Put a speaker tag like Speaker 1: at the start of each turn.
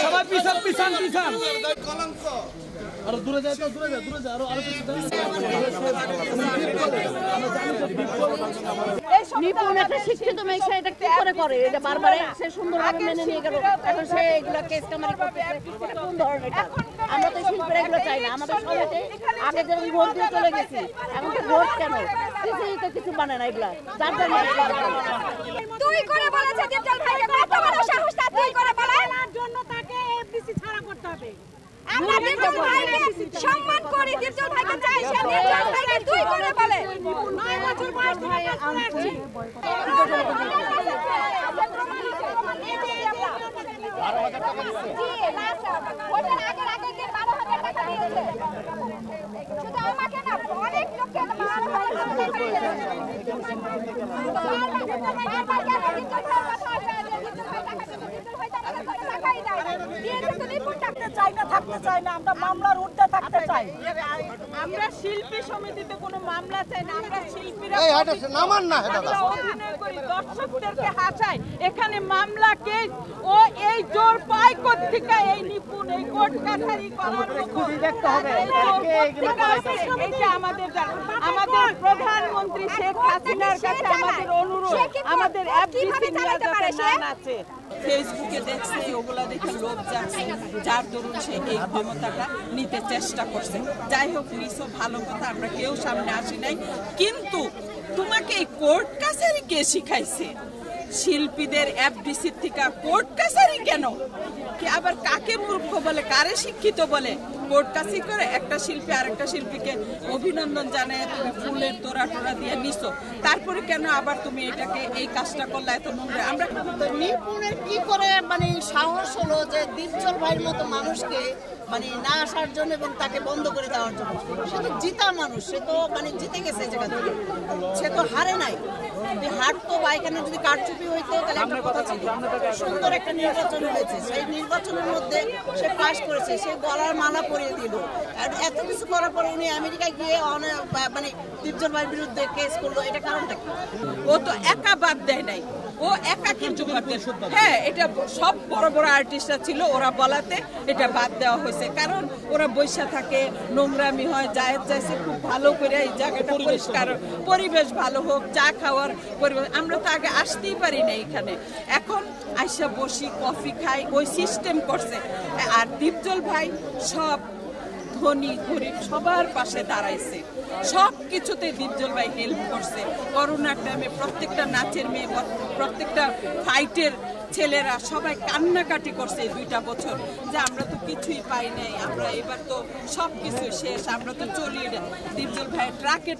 Speaker 1: সবাই পিছন পিছন পিছন আর দূরে যায় তো দূরে যায় আরো
Speaker 2: নিপুণ একটা শিক্ষিত মেয়ে সে এটা কি করে এটা বারবার সে সুন্দরভাবে মেনে নিয়ে গেল এখন সে এগুলো কেস কামারি করতেছে কোন ধরনের এটা আমরা তো শিল্পীরা এগুলো চাই না আমাদের সমাজে আগে যেমন ভোট দিয়ে চলে গেছি এখন তো ভোট কেন কিছুই তো কিছু মানে না এগুলা যার জন্য
Speaker 3: তুই করে বলেছে ডিপজল ভাইকে কত বড় সাহস তা তুই করে বলে এর জন্য তাকে এফডিসি ছাড়া করতে হবে আমরা ডিপজল ভাইকে সম্মান করি ডিপজল ভাইকে চাই সে ডিপজল ভাইকে তুই করে বলে 9 বছর বয়স থেকে আসছি
Speaker 2: থাকতে চাই না আমরা মামলার ঊর্ধ্বে থাকতে চাই
Speaker 4: আমরা শিল্পী সমিতিতে কোনো মামলা চাই না আমরা শিল্পীরা অভিনয় করি দর্শকদেরকে হাসাই এখানে মামলা কেস ও এই জোর পায় কোত্থেকে এই নিপুণ এই কোর্ট কাছারি করার দেখতে হবে এটা আমাদের প্রধানমন্ত্রী শেখ হাসিনার কাছে আমাদের অনুরোধ আমাদের এফডিসি নিয়ে যাতে মান আছে ফেসবুকে দেখছে ওগুলা দেখে লোক যাচ্ছে যার দরুন সে এই ক্ষমতাটা নিতে চেষ্টা করছে যাই হোক নিছো ভালো কথা আমরা কেউ সামনে আসি নাই কিন্তু তোমাকে এই কোর্ট কাছারি কে শিখাইছে শিল্পীদের এফডিসি থেকে কোর্ট কাছারি কেন কি আবার কাকে মূর্খ বলে কারে শিক্ষিত বলে কোর্ট কাছারি করে একটা শিল্পী আরেকটা শিল্পীকে অভিনন্দন জানায় তুমি ফুলের তোড়া টোড়া দিয়ে নিছো তারপরে কেন আবার তুমি এটাকে এই কাজটা করলে এত নোংরা আমরা
Speaker 2: নিপুণের কি করে মানে সাহস হলো যে ডিপজল ভাইয়ের মতো মানুষকে মানে না আসার জন্য এবং তাকে বন্ধ করে দেওয়ার জন্য সে তো জিতা মানুষ সে তো মানে জিতে গেছে জায়গা থেকে সে তো হারে নাই হারতো বা এখানে যদি কারচুপি হইতো তাহলে একটা কথা ছিল সুন্দর একটা নির্বাচন হয়েছে সেই নির্বাচনের মধ্যে সে পাস করেছে সে গলার মালা পরিয়ে দিল আর এত কিছু করার পর উনি আমেরিকায় গিয়ে মানে ডিপজল ভাইয়ের বিরুদ্ধে কেস করলো এটা কারণটা কি
Speaker 4: ও তো একা বাদ দেয় নাই ও একা কিন্তু হ্যাঁ এটা সব বড় বড় আর্টিস্টরা ছিল ওরা বলাতে এটা বাদ দেওয়া হয়েছে কারণ ওরা বৈশা থাকে নোংরামি হয় জায়েজ চাইছে খুব ভালো করে এই জায়গাটা পরিষ্কার পরিবেশ ভালো হোক চা খাওয়ার পরিবেশ আমরা তো আগে আসতেই পারি না এখানে এখন আইসা বসি কফি খাই ওই সিস্টেম করছে আর ডিপজল ভাই সব ধনী গরিব সবার পাশে দাঁড়াইছে সব কিছুতে ডিপজল ভাই হেল্প করছে করোনার টাইমে প্রত্যেকটা নাচের মেয়ে প্রত্যেকটা ফাইটের ছেলেরা সবাই কান্নাকাটি করছে 2টা বছর যে আমরা তো কিছুই পাই নাই আমরা এবার তো সব কিছু শেষ আমরা তো চলি ডিপজল ভাই ট্রাকে